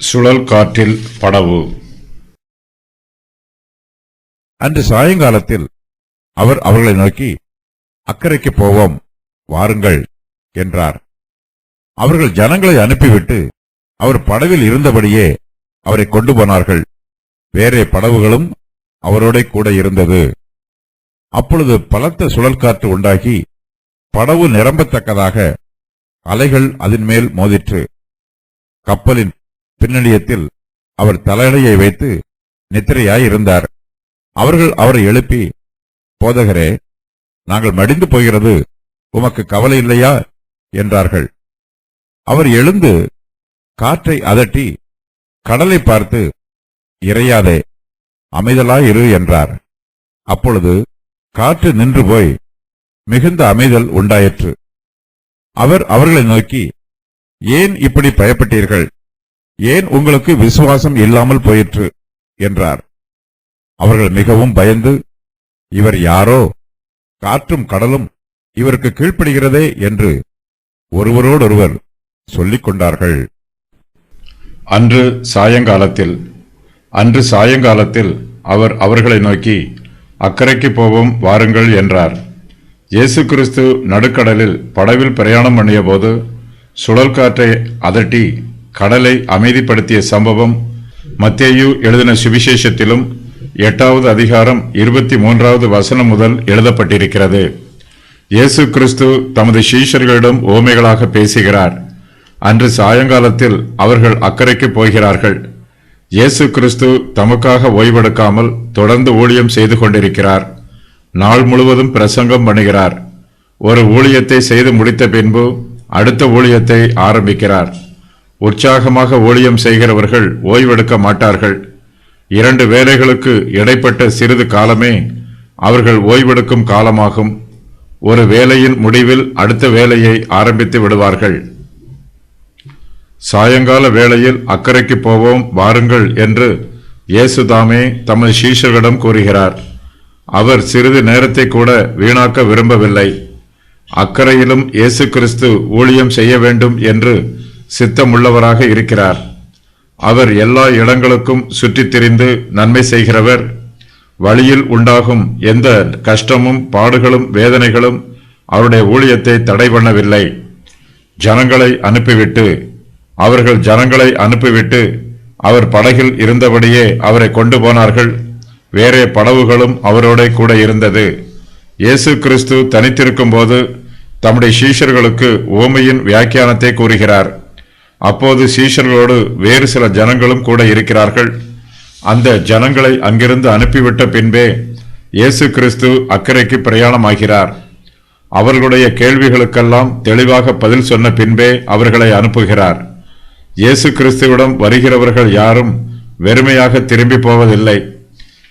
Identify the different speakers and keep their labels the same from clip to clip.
Speaker 1: சுழல் காற்றில் படவு.
Speaker 2: அன்று சாயங்காலத்தில் அவர் அவர்களை நோக்கி, அக்கறைக்கு போவோம், வாருங்கள் என்றார். அவர்கள் ஜனங்களை அனுப்பிவிட்டு அவர் படவில் இருந்தபடியே அவரை கொண்டு போனார்கள். வேறே படவுகளும் அவரோட கூட இருந்தது. அப்பொழுது பலத்த சுழல் காற்று உண்டாகி படவு நிரம்பத்தக்கதாக அலைகள் அதன் மேல் மோதிற்று. கப்பலின் பின்னணியத்தில் அவர் தலையணையை வைத்து நித்திரையாயிருந்தார். அவர்கள் அவரை எழுப்பி, போதகரே, நாங்கள் மடிந்து போகிறது, உமக்கு கவலை இல்லையா என்றார்கள். அவர் எழுந்து காற்றை அதட்டி கடலை பார்த்து, இறையாதே, அமைதலாயிரு என்றார். அப்பொழுது காற்று நின்று போய் மிகுந்த அமைதல் உண்டாயிற்று. அவர் அவர்களை நோக்கி, ஏன் இப்படி பயப்பட்டீர்கள்? ஏன் உங்களுக்கு விசுவாசம் இல்லாமல் போயிற்று என்றார். அவர்கள் மிகவும் பயந்து, இவர் யாரோ, காற்றும் கடலும் இவருக்கு கீழ்ப்படுகிறதே என்று ஒருவரோடொருவர் சொல்லிக் கொண்டார்கள்.
Speaker 1: அன்று சாயங்காலத்தில் அவர் அவர்களை நோக்கி, அக்கறைக்கு போவோம், வாருங்கள் என்றார். இயேசு கிறிஸ்து நடுக்கடலில் படவில் பிரயாணம் பண்ணிய போது சுழல் காற்றை அதட்டி கடலை அமைதிப்படுத்திய சம்பவம் மத்தேயு எழுதின சுவிசேஷத்திலும் 8வது அதிகாரம் 23வது வசனம் முதல் எழுதப்பட்டிருக்கிறது. இயேசு கிறிஸ்து தமது சீஷர்களிடம் ஓமைகளாக பேசுகிறார். அன்று சாயங்காலத்தில் அவர்கள் அக்கறைக்கு போகிறார்கள். இயேசு கிறிஸ்து தமக்காக ஓய்வெடுக்காமல் தொடர்ந்து ஊழியம் செய்து கொண்டிருக்கிறார். நாள் முழுவதும் பிரசங்கம் பண்ணுகிறார். ஒரு ஊழியத்தை செய்து முடித்த பின்பு அடுத்த ஊழியத்தை ஆரம்பிக்கிறார். உற்சாகமாக ஊழியம் செய்கிறவர்கள் ஓய்வெடுக்க மாட்டார்கள். 2 வேலைகளுக்கு இடைப்பட்ட சிறிது காலமே அவர்கள் ஓய்வெடுக்கும் காலமாகும். ஒரு வேலையின் முடிவில் அடுத்த வேலையை ஆரம்பித்து விடுவார்கள். சாயங்கால வேளையில் அக்கறைக்கு போவோம், வாருங்கள் என்று இயேசு தாமே தமது சீஷர்களிடம் கூறுகிறார். அவர் சிறிது நேரத்தை கூட வீணாக்க விரும்பவில்லை. அக்கறையிலும் இயேசு கிறிஸ்து ஊழியம் செய்ய வேண்டும் என்று சித்தமுள்ளவராக இருக்கிறார். அவர் எல்லா இடங்களுக்கும் சுற்றித் திரிந்து நன்மை செய்கிறவர். வழியில் உண்டாகும் எந்த கஷ்டமும் பாடுகளும் வேதனைகளும் அவருடைய ஊழியத்தை தடை பண்ணவில்லை. அவர்கள் ஜனங்களை அனுப்பிவிட்டு அவர் படகில் இருந்தபடியே அவரை கொண்டு போனார்கள். வேறே படவுகளும் அவரோட கூட இருந்தது. இயேசு கிறிஸ்து தனித்திருக்கும் போது தம்முடைய சீஷர்களுக்கு ஓமையின் வியாக்கியானத்தை கூறுகிறார். அப்போது சீஷர்களோடு வேறு சில ஜனங்களும் கூட இருக்கிறார்கள். அந்த ஜனங்களை அங்கிருந்து அனுப்பிவிட்ட பின்பே இயேசு கிறிஸ்து அக்கறைக்கு பிரயாணமாகிறார். அவர்களுடைய கேள்விகளுக்கெல்லாம் தெளிவாக பதில் சொன்ன பின்பே அவர்களை அனுப்புகிறார். இயேசு கிறிஸ்துவிடம் வருகிறவர்கள் யாரும் வெறுமையாக திரும்பி போவதில்லை.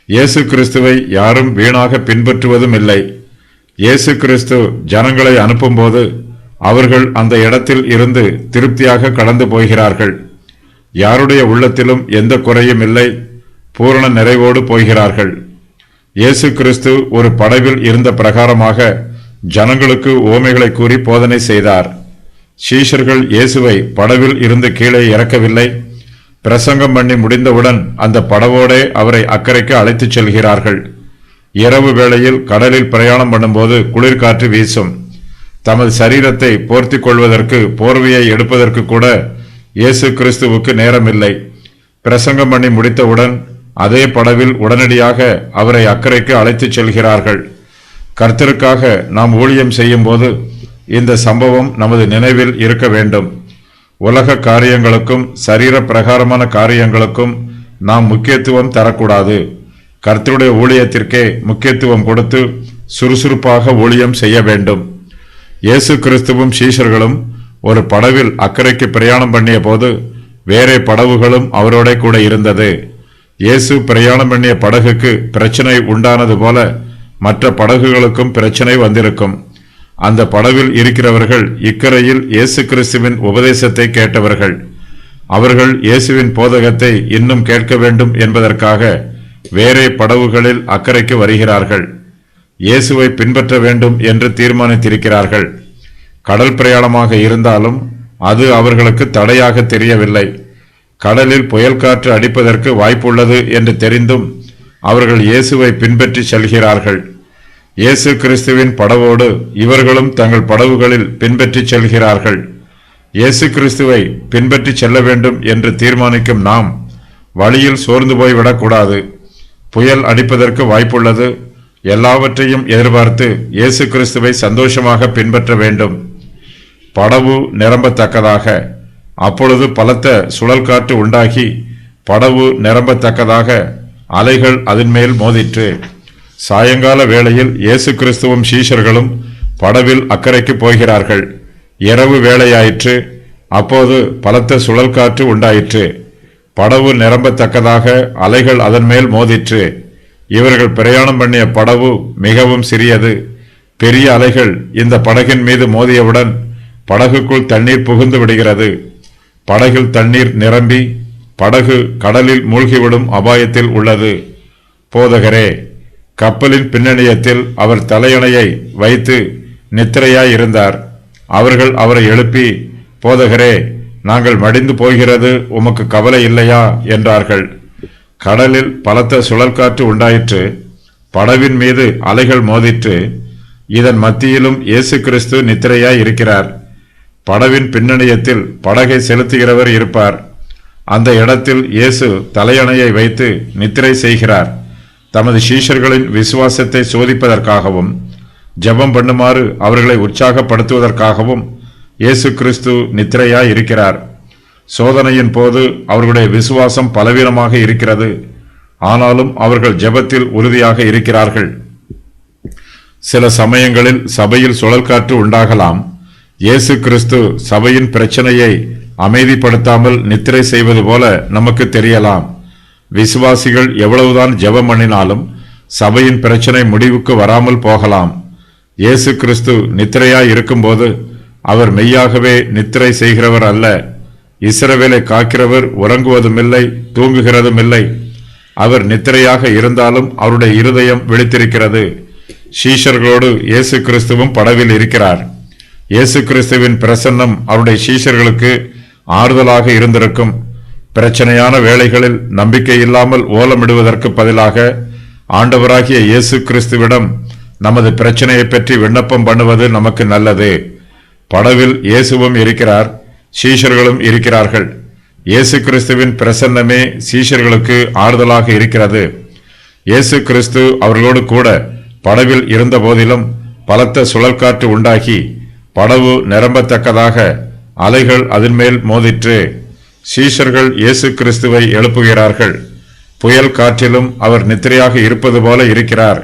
Speaker 1: இயேசு கிறிஸ்துவை யாரும் வீணாக பின்பற்றுவதும் இல்லை. இயேசு கிறிஸ்து ஜனங்களை அனுப்பும்போது அவர்கள் அந்த இடத்தில் இருந்து திருப்தியாக கடந்து போகிறார்கள். யாருடைய உள்ளத்திலும் எந்த குறையும் இல்லை, பூரண நிறைவோடு போகிறார்கள். இயேசு கிறிஸ்து ஒரு படவில் இருந்த பிரகாரமாக ஜனங்களுக்கு ஓமைகளை கூறி போதனை செய்தார். சீஷர்கள் இயேசுவை படவில் இருந்து கீழே இறக்கவில்லை. பிரசங்கம் பண்ணி முடிந்தவுடன் அந்த படவோடே அவரை அக்கறைக்கு அழைத்துச் செல்கிறார்கள். இரவு வேளையில் கடலில் பிரயாணம் பண்ணும்போது குளிர்காற்று வீசும். தமது சரீரத்தை போர்த்தி கொள்வதற்கு போர்வையை எடுப்பதற்கு கூட இயேசு கிறிஸ்துவுக்கு நேரமில்லை. பிரசங்கம் பண்ணி முடித்தவுடன் அதே படவில் உடனடியாக அவரை அக்கறைக்கு அழைத்துச் செல்கிறார்கள். கர்த்தருக்காக நாம் ஊழியம் செய்யும் போது இந்த சம்பவம் நமது நினைவில் இருக்க வேண்டும். உலக காரியங்களுக்கும் சரீர பிரகாரமான காரியங்களுக்கும் நாம் முக்கியத்துவம் தரக்கூடாது. கர்த்தருடைய ஊழியத்திற்கே முக்கியத்துவம் கொடுத்து சுறுசுறுப்பாக ஊழியம் செய்ய வேண்டும். இயேசு கிறிஸ்துவும் சீஷர்களும் ஒரு படவில் அக்கறைக்கு பிரயாணம் பண்ணிய போது வேறே படவுகளும் அவரோட கூட இருந்தது. இயேசு பிரயாணம் பண்ணிய படகுக்கு பிரச்சனை உண்டானது போல மற்ற படகுகளுக்கும் பிரச்சனை வந்திருக்கும். அந்த படவில் இருக்கிறவர்கள் இக்கரையில் இயேசு கிறிஸ்துவின் உபதேசத்தை கேட்டவர்கள். அவர்கள் இயேசுவின் போதகத்தை இன்னும் கேட்க வேண்டும் என்பதற்காக வேறே படவுகளில் அக்கறைக்கு வருகிறார்கள். இயேசுவை பின்பற்ற வேண்டும் என்று தீர்மானித்திருக்கிறார்கள். கடல் பிரயாணமாக இருந்தாலும் அது அவர்களுக்கு தடையாக தெரியவில்லை. கடலில் புயல் காற்று அடிப்பதற்கு வாய்ப்புள்ளது என்று தெரிந்தும் அவர்கள் இயேசுவை பின்பற்றி செல்கிறார்கள். இயேசு கிறிஸ்துவின் படவோடு இவர்களும் தங்கள் படவுகளில் பின்பற்றி செல்கிறார்கள். இயேசு கிறிஸ்துவை பின்பற்றி செல்ல வேண்டும் என்று தீர்மானிக்கும் நாம் வழியில் சோர்ந்து போய்விடக்கூடாது. புயல் அடிப்பதற்கு வாய்ப்புள்ளது. எல்லாவற்றையும் எதிர்பார்த்து இயேசு கிறிஸ்துவை சந்தோஷமாக பின்பற்ற வேண்டும். படவு நிரம்பத்தக்கதாக. அப்பொழுது பலத்த சுழல் காற்று உண்டாகி படவு நிரம்பத்தக்கதாக அலைகள் அதன் மேல் மோதிற்று. சாயங்கால வேளையில் இயேசு கிறிஸ்துவும் சீஷர்களும் படவில் அக்கறைக்கு போகிறார்கள். இரவு வேளையாயிற்று. அப்போது பலத்த சுழல் காற்று உண்டாயிற்று. படவு நிரம்பத்தக்கதாக அலைகள் அதன் மேல் மோதிற்று. இவர்கள் பிரயாணம் பண்ணிய படவு மிகவும் சிறியது. பெரிய அலைகள் இந்த படகின் மீது மோதியவுடன் படகுக்குள் தண்ணீர் புகுந்து விடுகிறது. படகில் தண்ணீர் நிரம்பி படகு கடலில் மூழ்கிவிடும் அபாயத்தில் உள்ளது. போதகரே, கப்பலின் பின்னணியத்தில் அவர் தலையணையை வைத்து நித்திரையாய் இருந்தார். அவர்கள் அவரை எழுப்பி, போதகரே, நாங்கள் மடிந்து போகிறது, உமக்கு கவலை இல்லையா என்றார்கள். கடலில் பலத்த சுழல் காற்று உண்டாயிற்று. படவின் மீது அலைகள் மோதிற்று. இதன் மத்தியிலும் இயேசு கிறிஸ்து நித்திரையாய் இருக்கிறார். படவின் பின்னணியத்தில் படகை செலுத்துகிறவர் இருப்பார். அந்த இடத்தில் இயேசு தலையணையை வைத்து நித்திரை செய்கிறார். தமது சீஷர்களின் விசுவாசத்தை சோதிப்பதற்காகவும் ஜெபம் பண்ணுமாறு அவர்களை உற்சாகப்படுத்துவதற்காகவும் இயேசு கிறிஸ்து நித்திரையாய் இருக்கிறார். சோதனையின் போது அவர்களுடைய விசுவாசம் பலவீனமாக இருக்கிறது. ஆனாலும் அவர்கள் ஜெபத்தில் உறுதியாக இருக்கிறார்கள். சில சமயங்களில் சபையில் சுழல் காற்று உண்டாகலாம். இயேசு கிறிஸ்து சபையின் பிரச்சனையை அமைதிப்படுத்தாமல் நித்திரை செய்வது போல நமக்கு தெரியலாம். விசுவாசிகள் எவ்வளவுதான் ஜெபம் பண்ணினாலும் சபையின் பிரச்சனை முடிவுக்கு வராமல் போகலாம். இயேசு கிறிஸ்து நித்திரையாய் இருக்கும்போது அவர் மெய்யாகவே நித்திரை செய்கிறவர் அல்ல. இஸ்ரவேலை காக்கிறவர் உறங்குவதுமில்லை, தூங்குகிறதுமில்லை. அவர் நித்திரையாக இருந்தாலும் அவருடைய இருதயம் விழித்திருக்கிறது. சீஷர்களோடு இயேசு கிறிஸ்துவும் படவில் இருக்கிறார். இயேசு கிறிஸ்துவின் பிரசன்னம் அவருடைய சீஷர்களுக்கு ஆறுதலாக இருந்திருக்கும். பிரச்சனையான வேளைகளில் நம்பிக்கை இல்லாமல் ஓலமிடுவதற்கு பதிலாக ஆண்டவராகிய இயேசு கிறிஸ்துவிடம் நமது பிரச்சனையை பற்றி விண்ணப்பம் பண்ணுவது நமக்கு நல்லது. படவில் இயேசுவும் இருக்கிறார், சீஷர்களும் இருக்கிறார்கள். இயேசு கிறிஸ்துவின் பிரசன்னமே சீஷர்களுக்கு ஆறுதலாக இருக்கிறது. இயேசு கிறிஸ்து அவர்களோடு கூட படவில் இருந்த போதிலும் பலத்த சுழல் காற்று உண்டாகி படவு நிரம்பத்தக்கதாக அலைகள் அதன் மேல் மோதிற்று. சீஷர்கள் இயேசு கிறிஸ்துவை எழுப்புகிறார்கள். புயல் காற்றிலும் அவர் நித்திரையாக இருப்பது போல இருக்கிறார்.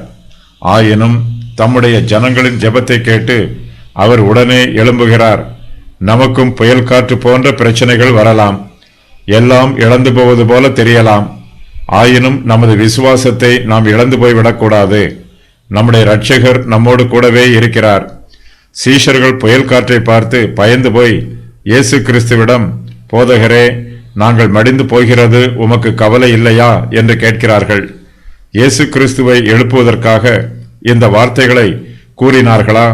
Speaker 1: ஆயினும் தம்முடைய ஜனங்களின் ஜெபத்தை கேட்டு அவர் உடனே எழும்புகிறார். நமக்கும் புயல் காற்று போன்ற பிரச்சனைகள் வரலாம். எல்லாம் இழந்து போவது போல தெரியலாம். ஆயினும் நமது விசுவாசத்தை நாம் இழந்து போய்விடக்கூடாது. நம்முடைய இரட்சகர் நம்மோடு கூடவே இருக்கிறார். சீஷர்கள் புயல் காற்றை பார்த்து பயந்து போய் இயேசு கிறிஸ்துவிடம், போதகரே, நாங்கள் மடிந்து போகிறது, உமக்கு கவலை இல்லையா என்று கேட்கிறார்கள். இயேசு கிறிஸ்துவை எழுப்புவதற்காக இந்த வார்த்தைகளை கூறினார்களா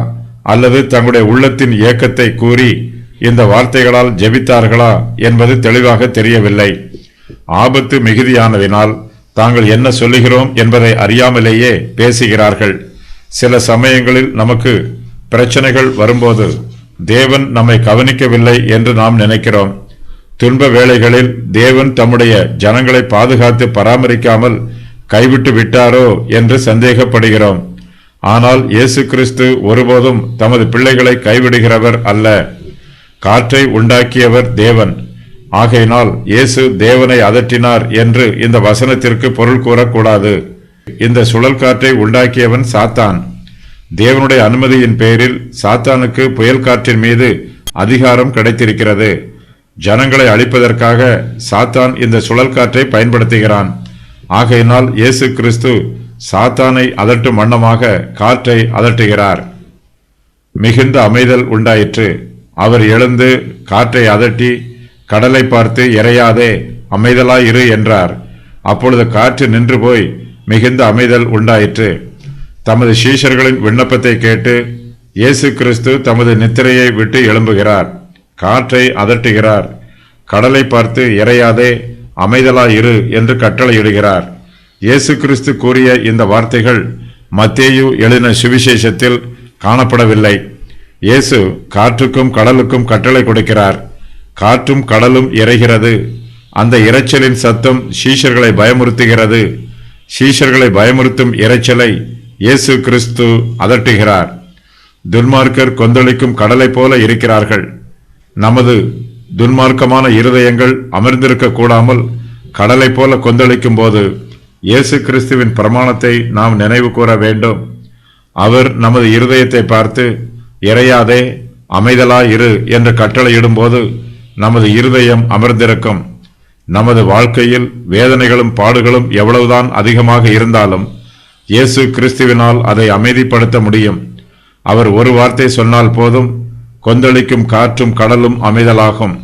Speaker 1: அல்லது தங்களுடைய உள்ளத்தின் ஏக்கத்தை கூறி இந்த வார்த்தைகளால் ஜெபித்தார்களா என்பது தெளிவாக தெரியவில்லை. ஆபத்து மிகுதியானதினால் தாங்கள் என்ன சொல்லுகிறோம் என்பதை அறியாமலேயே பேசுகிறார்கள். சில சமயங்களில் நமக்கு பிரச்சனைகள் வரும்போது தேவன் நம்மை கவனிக்கவில்லை என்று நாம் நினைக்கிறோம். துன்ப வேளைகளில் தேவன் தம்முடைய ஜனங்களை பாதுகாத்து பராமரிக்காமல் கைவிட்டு விட்டாரோ என்று சந்தேகப்படுகிறோம். ஆனால் இயேசு கிறிஸ்து ஒருபோதும் தமது பிள்ளைகளை கைவிடுகிறவர் அல்ல. காற்றை உண்டாக்கியவர் தேவன். ஆகையினால் இயேசு தேவனை அதட்டினார் என்று இந்த வசனத்திற்கு பொருள் கூறக்கூடாது. இந்த சுழல் காற்றை உண்டாக்கியவன் சாத்தான். தேவனுடைய அனுமதியின் பேரில் சாத்தானுக்கு புயல் காற்றின் மீது அதிகாரம் கிடைத்திருக்கிறது. ஜனங்களை அழிப்பதற்காக சாத்தான் இந்த சுழல் காற்றை பயன்படுத்துகிறான். ஆகையினால் இயேசு கிறிஸ்து சாத்தானை அதட்டும் வண்ணமாக காற்றை அதட்டுகிறார். மிகுந்த அமைதல் உண்டாயிற்று. அவர் எழுந்து காற்றை அதட்டி, கடலை பார்த்து, இறையாதே, அமைதலாயிரு என்றார். அப்பொழுது காற்று நின்று போய் மிகுந்த அமைதல் உண்டாயிற்று. தமது சீஷர்களின் விண்ணப்பத்தை கேட்டு இயேசு கிறிஸ்து தமது நித்திரையை விட்டு எழும்புகிறார். காற்றை அதட்டுகிறார். கடலை பார்த்து இறையாதே, அமைதலாயிரு என்று கட்டளையிடுகிறார். இயேசு கிறிஸ்து கூறிய இந்த வார்த்தைகள் மத்தேயு எழுதின சுவிசேஷத்தில் காணப்படவில்லை. இயேசு காற்றுக்கும் கடலுக்கும் கட்டளை கொடுக்கிறார். காற்றும் கடலும் இறைகிறது. அந்த இரைச்சலின் சத்தம் சீஷர்களை பயமுறுத்துகிறது. சீஷர்களை பயமுறுத்தும் இரைச்சலை இயேசு கிறிஸ்து அதட்டுகிறார். துன்மார்க்கர் கொந்தளிக்கும் கடலை போல இருக்கிறார்கள். நமது துன்மார்க்கமான இருதயங்கள் அமர்ந்திருக்க கூடாமல் கடலை போல கொந்தளிக்கும் போது இயேசு கிறிஸ்துவின் பிரமாணத்தை நாம் நினைவு கூற வேண்டும். அவர் நமது இருதயத்தை பார்த்து இறையாதே, அமைதலாயிரு என்று கட்டளையிடும் போது நமது இருதயம் அமர்ந்திருக்கும். நமது வாழ்க்கையில் வேதனைகளும் பாடுகளும் எவ்வளவுதான் அதிகமாக இருந்தாலும் இயேசு கிறிஸ்துவினால் அதை அமைதிப்படுத்த முடியும். அவர் ஒரு வார்த்தை சொன்னால் போதும், கொந்தளிக்கும் காற்றும் கடலும் அமைதலாகும்.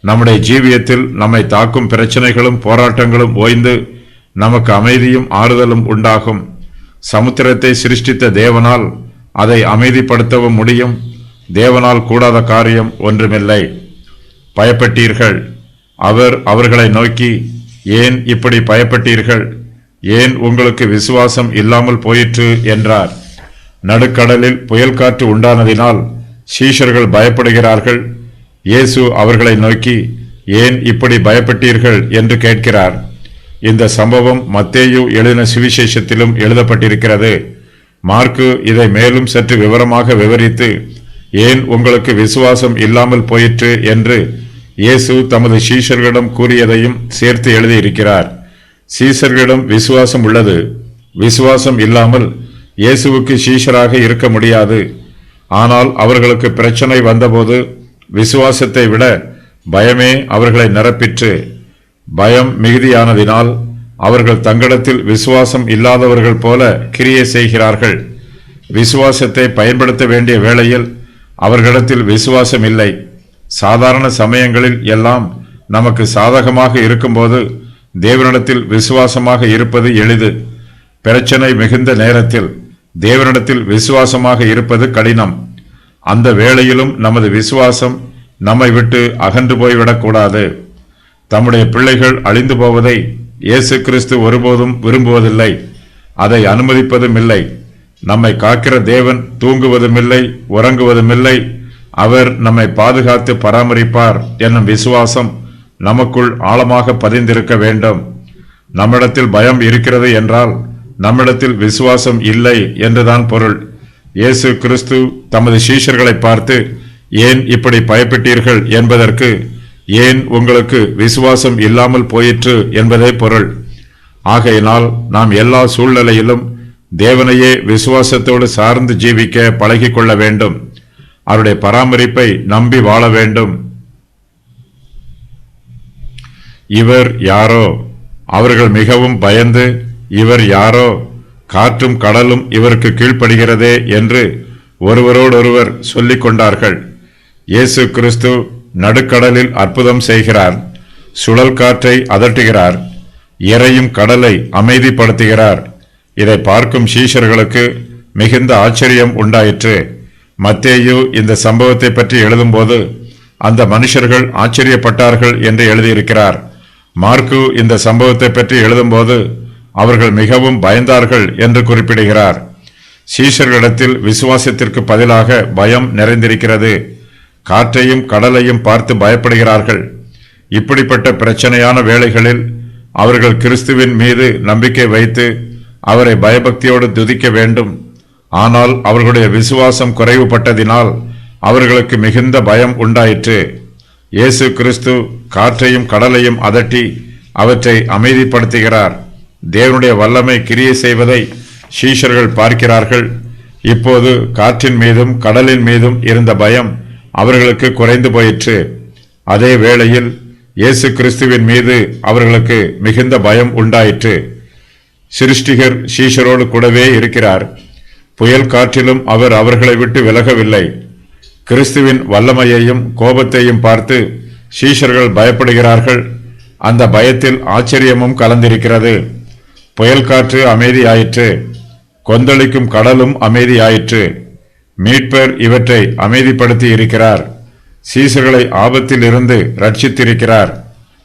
Speaker 1: நம்முடைய ஜீவியத்தில் நம்மை தாக்கும் பிரச்சனைகளும் போராட்டங்களும் ஓய்ந்து நமக்கு அமைதியும் ஆறுதலும் உண்டாகும். சமுத்திரத்தை சிருஷ்டித்த தேவனால் அதை அமைதிப்படுத்தவும் முடியும். தேவனால் கூடாத காரியம் ஒன்றுமில்லை. பயப்பட்டீர்கள். அவர் அவர்களை நோக்கி, ஏன் இப்படி பயப்பட்டீர்கள்? ஏன் உங்களுக்கு விசுவாசம் இல்லாமல் போயிற்று என்றார். நடுக்கடலில் புயல் காற்று உண்டானதினால் சீஷர்கள் பயப்படுகிறார்கள். இயேசு அவர்களை நோக்கி, ஏன் இப்படி பயப்பட்டீர்கள் என்று கேட்கிறார். இந்த சம்பவம் மத்தேயு எழுதின சுவிசேஷத்திலும் எழுதப்பட்டிருக்கிறது. மார்க்கு இதை மேலும் சற்று விவரமாக விவரித்து, ஏன் உங்களுக்கு விசுவாசம் இல்லாமல் போயிற்று என்று இயேசு தமது சீஷர்களிடம் கூறியதையும் சேர்த்து எழுதியிருக்கிறார். சீஷர்களிடம் விசுவாசம் உள்ளது. விசுவாசம் இல்லாமல் இயேசுவுக்கு சீஷராக இருக்க முடியாது. ஆனால் அவர்களுக்கு பிரச்சனை வந்தபோது விசுவாசத்தை விட பயமே அவர்களை நிரப்பிற்று. பயம் மிகுதியானதினால் அவர்கள் தங்களிடத்தில் விசுவாசம் இல்லாதவர்கள் போல கிரியை செய்கிறார்கள். விசுவாசத்தை பயன்படுத்த வேண்டிய வேளையில் அவர்களிடத்தில் விசுவாசம் இல்லை. சாதாரண சமயங்களில் எல்லாம் நமக்கு சாதகமாக இருக்கும்போது தேவனிடத்தில் விசுவாசமாக இருப்பது எளிது. பிரச்சனை மிகுந்த நேரத்தில் தேவனிடத்தில் விசுவாசமாக இருப்பது கடினம். அந்த வேளையிலும் நமது விசுவாசம் நம்மை விட்டு அகன்று போய்விடக்கூடாது. தம்முடைய பிள்ளைகள் அழிந்து போவதை இயேசு கிறிஸ்து ஒருபோதும் விரும்புவதில்லை. அதை அனுமதிப்பதும் இல்லை. நம்மை காக்கிற தேவன் தூங்குவதுமில்லை, உறங்குவதுமில்லை. அவர் நம்மை பாதுகாத்து பராமரிப்பார் என்னும் விசுவாசம் நமக்குள் ஆழமாக பதிந்திருக்க வேண்டும். நம்மிடத்தில் பயம் இருக்கிறது என்றால் நம்மிடத்தில் விசுவாசம் இல்லை என்றுதான் பொருள். இயேசு கிறிஸ்து தமது சீஷர்களை பார்த்து, ஏன் இப்படி பயப்பட்டீர்கள் என்பதற்கு ஏன் உங்களுக்கு விசுவாசம் இல்லாமல் போயிற்று என்பதே பொருள். ஆகையினால் நாம் எல்லா சூழ்நிலையிலும் தேவனையே விசுவாசத்தோடு சார்ந்து ஜீவிக்க பழகிக்கொள்ள வேண்டும். அவருடைய பராமரிப்பை நம்பி வாழ வேண்டும். இவர் யாரோ? அவர்கள் மிகவும் பயந்து, இவர் யாரோ? காற்றும் கடலும் இவருக்கு கீழ்ப்படுகிறதே என்று ஒருவரோடொருவர் சொல்லிக் கொண்டார்கள். இயேசு கிறிஸ்து நடுக்கடலில் அற்புதம் செய்கிறார். சுழல் காற்றை அதட்டுகிறார். இறையும் கடலை அமைதிப்படுத்துகிறார். இதை பார்க்கும் சீஷர்களுக்கு மிகுந்த ஆச்சரியம் உண்டாயிற்று. மத்தேயு இந்த சம்பவத்தை பற்றி எழுதும்போது அந்த மனுஷர்கள் ஆச்சரியப்பட்டார்கள் என்று எழுதியிருக்கிறார். மார்க்கு இந்த சம்பவத்தை பற்றி எழுதும்போது அவர்கள் மிகவும் பயந்தார்கள் என்று குறிப்பிடுகிறார். சீஷர்களிடத்தில் விசுவாசத்திற்கு பதிலாக பயம் நிறைந்திருக்கிறது. காற்றையும் கடலையும் பார்த்து பயப்படுகிறார்கள். இப்படிப்பட்ட பிரச்சனையான வேளைகளில் அவர்கள் கிறிஸ்துவின் மீது நம்பிக்கை வைத்து அவரை பயபக்தியோடு துதிக்க வேண்டும். ஆனால் அவர்களுடைய விசுவாசம் குறைவுபட்டதினால் அவர்களுக்கு மிகுந்த பயம் உண்டாயிற்று. இயேசு கிறிஸ்து காற்றையும் கடலையும் அதட்டி அவற்றை அமைதிப்படுத்துகிறார். தேவனுடைய வல்லமை கிரியை செய்வதை சீஷர்கள் பார்க்கிறார்கள். இப்போது காற்றின் மீதும் கடலின் மீதும் இருந்த பயம் அவர்களுக்கு குறைந்து போயிற்று. அதே வேளையில் இயேசு கிறிஸ்துவின் மீது அவர்களுக்கு மிகுந்த பயம் உண்டாயிற்று. சிருஷ்டிகர் சீஷரோடு கூடவே இருக்கிறார். புயல் காற்றிலும் அவர் அவர்களை விட்டு விலகவில்லை. கிறிஸ்துவின் வல்லமையையும் கோபத்தையும் பார்த்து சீஷர்கள் பயப்படுகிறார்கள். அந்த பயத்தில் ஆச்சரியமும் கலந்திருக்கிறது. புயல் காற்று அமைதியாயிற்று. கொந்தளிக்கும் கடலும் அமைதியாயிற்று. மீட்பர் இவற்றை அமைதிப்படுத்தி இருக்கிறார். சீசர்களை ஆபத்தில் இருந்து ரட்சித்திருக்கிறார்.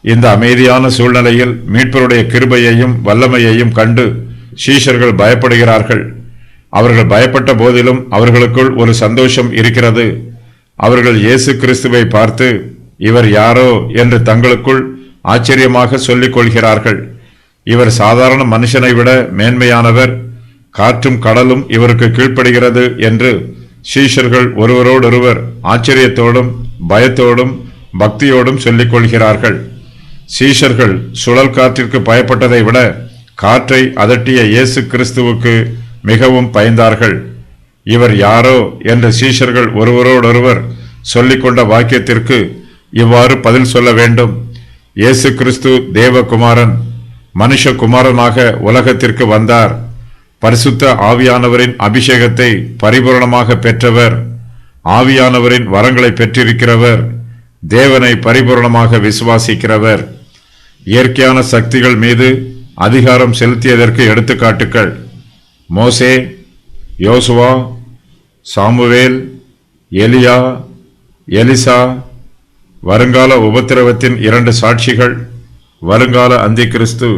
Speaker 1: இந்த அமைதியான சூழ்நிலையில் மீட்பருடைய கிருபையையும் வல்லமையையும் கண்டு சீஷர்கள் பயப்படுகிறார்கள். அவர்கள் பயப்பட்ட போதிலும் அவர்களுக்குள் ஒரு சந்தோஷம் இருக்கிறது. அவர்கள் இயேசு கிறிஸ்துவை பார்த்து, இவர் யாரோ என்று தங்களுக்குள் ஆச்சரியமாக சொல்லிக் கொள்கிறார்கள். இவர் சாதாரண மனுஷனை விட மேன்மையானவர், காற்றும் கடலும் இவருக்கு கீழ்ப்படுகிறது என்று சீஷர்கள் ஒருவரோடொருவர் ஆச்சரியத்தோடும் பயத்தோடும் பக்தியோடும் சொல்லிக் கொள்கிறார்கள். சீஷர்கள் சுழல் காற்றிற்கு பயப்பட்டதை விட காற்றை அதட்டிய இயேசு கிறிஸ்துவுக்கு மிகவும் பயந்தார்கள். இவர் யாரோ என்று சீஷர்கள் ஒருவரோடொருவர் சொல்லிக்கொண்ட வாக்கியத்திற்கு இவ்வாறு பதில் சொல்ல வேண்டும். இயேசு கிறிஸ்து தேவகுமாரன், மனுஷகுமாரனாக உலகத்திற்கு வந்தார். பரிசுத்த ஆவியானவரின் அபிஷேகத்தை பரிபூரணமாக பெற்றவர், ஆவியானவரின் வரங்களை பெற்றிருக்கிறவர், தேவனை பரிபூரணமாக விசுவாசிக்கிறவர். இயற்கையான சக்திகள் மீது அதிகாரம் செலுத்தியதற்கு எடுத்துக்காட்டுக்கள் மோசே, யோசுவா, சாமுவேல், எலியா, எலிசா. வருங்கால உபத்திரவத்தின் 2 சாட்சிகள், வருங்கால அந்தி கிறிஸ்து.